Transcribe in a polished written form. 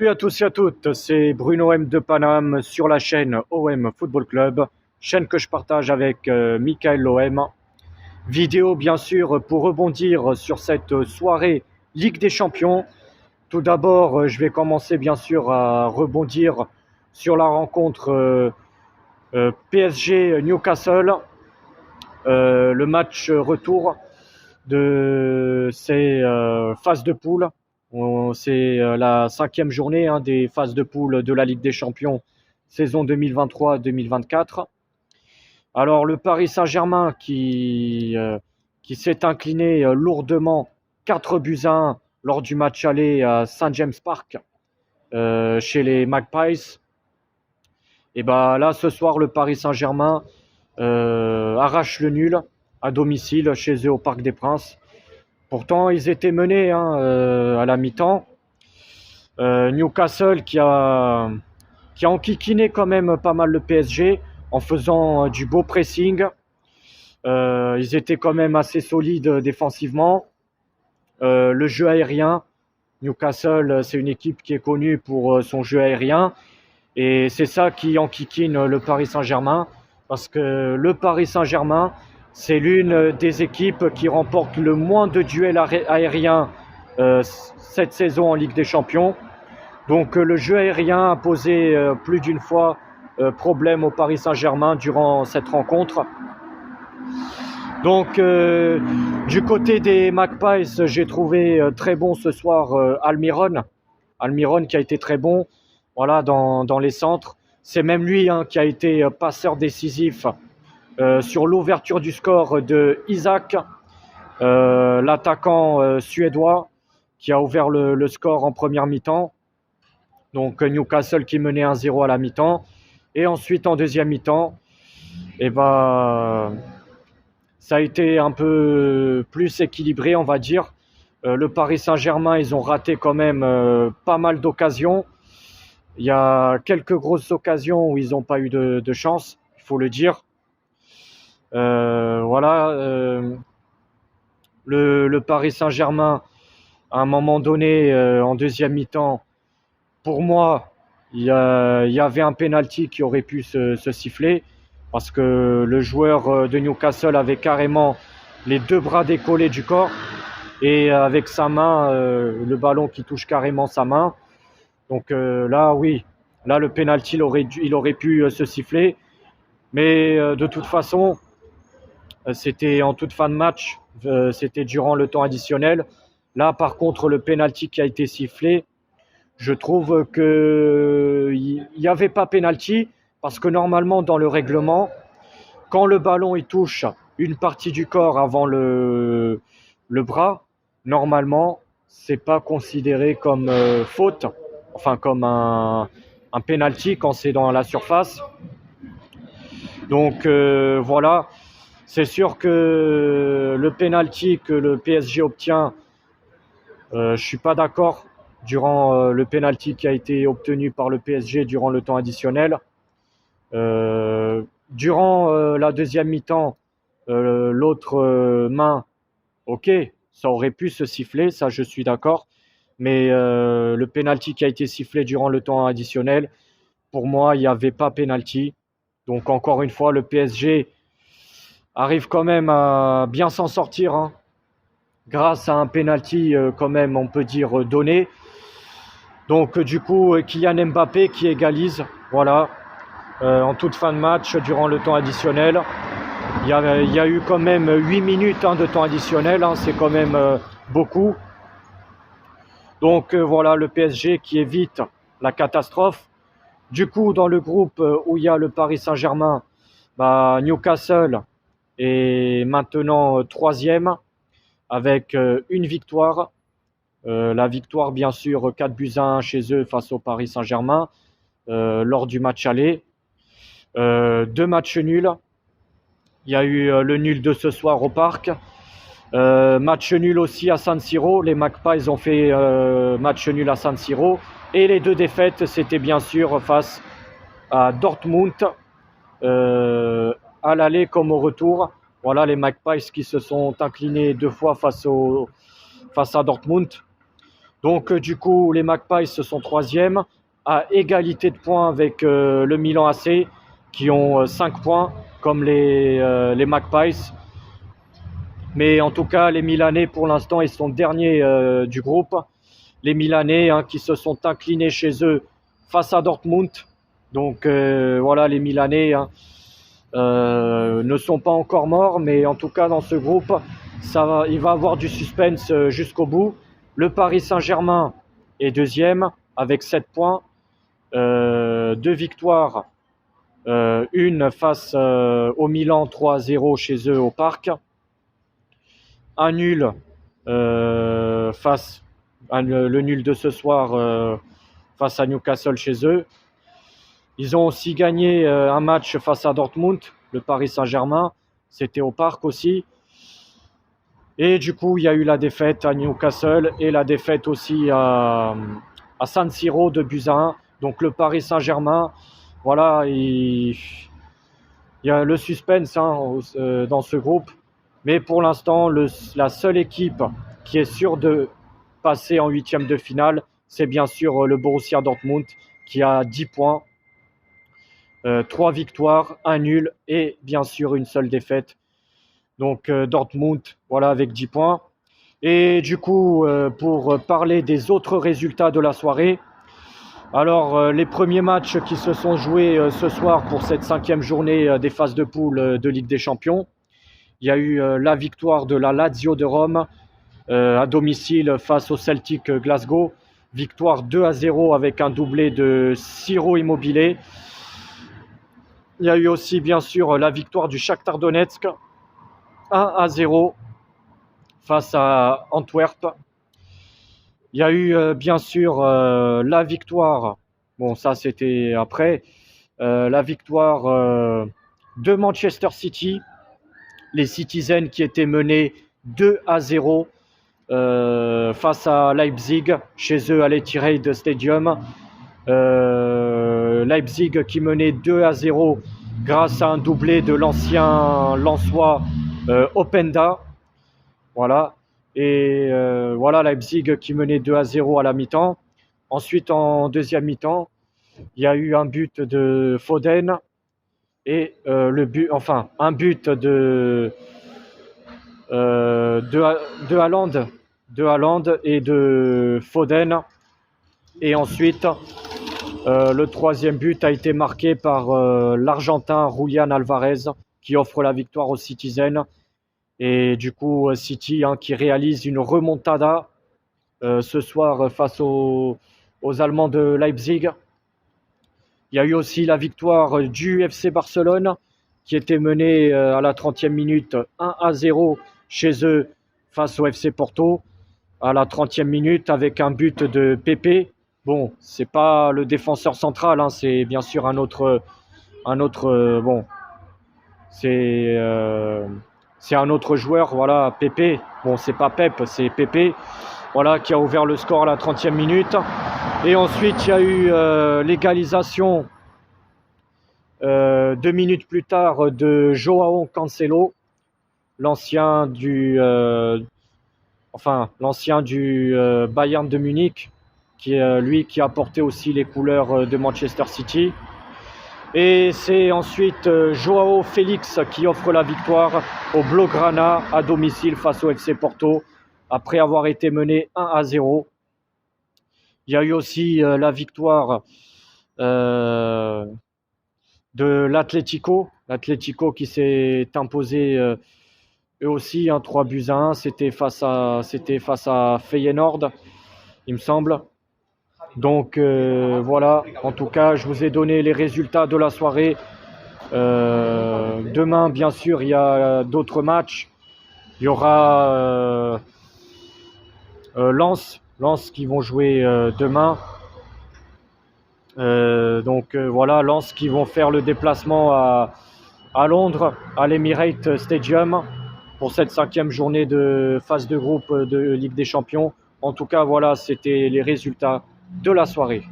Salut à tous et à toutes, c'est Bruno M de Paname sur la chaîne OM Football Club, chaîne que je partage avec Michael l'OM. Vidéo bien sûr pour rebondir sur cette soirée Ligue des Champions. Tout d'abord, je vais commencer bien sûr à rebondir sur la rencontre PSG Newcastle, le match retour de ces phases de poule. C'est la 5e journée des phases de poule de la Ligue des Champions saison 2023-2024. Alors le Paris Saint-Germain qui s'est incliné lourdement 4-1 lors du match aller à St James Park chez les Magpies. Et ben là ce soir le Paris Saint-Germain arrache le nul à domicile chez eux au Parc des Princes. Pourtant, ils étaient menés à la mi-temps. Newcastle qui a enquiquiné quand même pas mal le PSG en faisant du beau pressing. Ils étaient quand même assez solides défensivement. Le jeu aérien, Newcastle, c'est une équipe qui est connue pour son jeu aérien. Et c'est ça qui enquiquine le Paris Saint-Germain. Parce que le Paris Saint-Germain, c'est l'une des équipes qui remporte le moins de duels aériens cette saison en Ligue des Champions. Donc le jeu aérien a posé plus d'une fois problème au Paris Saint-Germain durant cette rencontre. Donc du côté des Magpies, j'ai trouvé très bon ce soir Almiron. Almiron qui a été très bon dans les centres. C'est même lui qui a été passeur décisif sur l'ouverture du score de Isaac, l'attaquant suédois qui a ouvert le score en première mi-temps. Donc Newcastle qui menait 1-0 à la mi-temps. Et ensuite en deuxième mi-temps, ça a été un peu plus équilibré, on va dire. Le Paris Saint-Germain, ils ont raté quand même pas mal d'occasions. Il y a quelques grosses occasions où ils n'ont pas eu de chance, il faut le dire. Le Paris Saint-Germain, à un moment donné, en deuxième mi-temps, pour moi, il y avait un penalty qui aurait pu se siffler parce que le joueur de Newcastle avait carrément les deux bras décollés du corps et avec sa main, le ballon qui touche carrément sa main. Donc là, oui, là le penalty, il aurait pu se siffler. Mais de toute façon, c'était en toute fin de match, c'était durant le temps additionnel. Là, par contre, le penalty qui a été sifflé, je trouve qu'il n'y avait pas penalty parce que normalement, dans le règlement, quand le ballon il touche une partie du corps avant le bras, normalement, c'est pas considéré comme faute, enfin comme un penalty quand c'est dans la surface. Donc voilà, c'est sûr que le penalty que le PSG obtient, je suis pas d'accord durant le penalty qui a été obtenu par le PSG durant le temps additionnel. Durant la deuxième mi-temps, l'autre main, ok, ça aurait pu se siffler, ça je suis d'accord. Mais le penalty qui a été sifflé durant le temps additionnel, pour moi, il n'y avait pas penalty. Donc encore une fois, le PSG arrive quand même à bien s'en sortir, grâce à un penalty quand même, on peut dire, donné. Donc du coup, Kylian Mbappé qui égalise, voilà, en toute fin de match, durant le temps additionnel. Il y a eu quand même 8 minutes de temps additionnel, c'est quand même beaucoup. Donc voilà, le PSG qui évite la catastrophe. Du coup, dans le groupe où il y a le Paris Saint-Germain, Newcastle est maintenant troisième avec une victoire. La victoire, bien sûr, 4-1 chez eux face au Paris Saint-Germain lors du match aller. 2 matchs nuls. Il y a eu le nul de ce soir au Parc. Match nul aussi à San Siro. Les Magpies ont fait match nul à San Siro. Et les 2 défaites, c'était bien sûr face à Dortmund, à l'aller comme au retour. Voilà les Magpies qui se sont inclinés 2 fois face à Dortmund. Donc du coup, les Magpies sont troisièmes, à égalité de points avec le Milan AC, qui ont 5 points, comme les Magpies. Mais en tout cas, les Milanais, pour l'instant, ils sont derniers du groupe. Les Milanais qui se sont inclinés chez eux face à Dortmund. Donc voilà, les Milanais ne sont pas encore morts, mais en tout cas, dans ce groupe, il va y avoir du suspense jusqu'au bout. Le Paris Saint-Germain est deuxième avec 7 points, 2 victoires, une face au Milan 3-0 chez eux au Parc, un nul face le nul de ce soir face à Newcastle chez eux. Ils ont aussi gagné un match face à Dortmund, le Paris Saint-Germain, c'était au Parc aussi. Et du coup, il y a eu la défaite à Newcastle et la défaite aussi à San Siro de buts à 1. Donc le Paris Saint-Germain, voilà, il y a le suspense dans ce groupe. Mais pour l'instant, la seule équipe qui est sûre de passer en huitième de finale, c'est bien sûr le Borussia Dortmund qui a 10 points, 3 victoires, un nul et bien sûr une seule défaite. Donc Dortmund, voilà, avec 10 points. Et du coup, pour parler des autres résultats de la soirée, alors les premiers matchs qui se sont joués ce soir pour cette 5e journée des phases de poule de Ligue des Champions, il y a eu la victoire de la Lazio de Rome à domicile face au Celtic Glasgow. Victoire 2-0 avec un doublé de Ciro Immobile. Il y a eu aussi bien sûr la victoire du Shakhtar Donetsk 1-0 face à Antwerp. Il y a eu bien sûr la victoire, bon ça c'était après, la victoire de Manchester City, les Citizens qui étaient menés 2-0 face à Leipzig, chez eux à l'Etihad Stadium. Leipzig qui menait 2-0 grâce à un doublé de l'ancien Lensois Openda. Voilà. Et voilà, Leipzig qui menait 2-0 à la mi-temps. Ensuite, en deuxième mi-temps, il y a eu un but de Foden et un but de Haaland et de Foden. Et ensuite, le troisième but a été marqué par l'Argentin Julián Alvarez qui offre la victoire aux Citizens. Et du coup, City qui réalise une remontada ce soir face aux Allemands de Leipzig. Il y a eu aussi la victoire du FC Barcelone qui était menée à la 30e minute 1-0 chez eux face au FC Porto à la 30e minute avec un but de Pepe. Bon, c'est pas le défenseur central, c'est bien sûr un autre bon, c'est un autre joueur, voilà, Pepe. Bon, c'est pas Pep, c'est Pepe, voilà, qui a ouvert le score à la 30e minute. Et ensuite, il y a eu l'égalisation 2 minutes plus tard de Joao Cancelo, l'ancien du Bayern de Munich, qui est lui qui a porté aussi les couleurs de Manchester City. Et c'est ensuite Joao Félix qui offre la victoire au Blaugrana à domicile face au FC Porto, après avoir été mené 1-0. Il y a eu aussi la victoire de l'Atlético qui s'est imposé eux aussi 3-1. C'était face à Feyenoord, il me semble. Donc voilà, en tout cas, je vous ai donné les résultats de la soirée. Demain, bien sûr, il y a d'autres matchs. Il y aura Lens qui vont jouer demain. Voilà, Lens qui vont faire le déplacement à Londres, à l'Emirates Stadium, pour cette 5e journée de phase de groupe de Ligue des Champions. En tout cas, voilà, c'était les résultats de la soirée.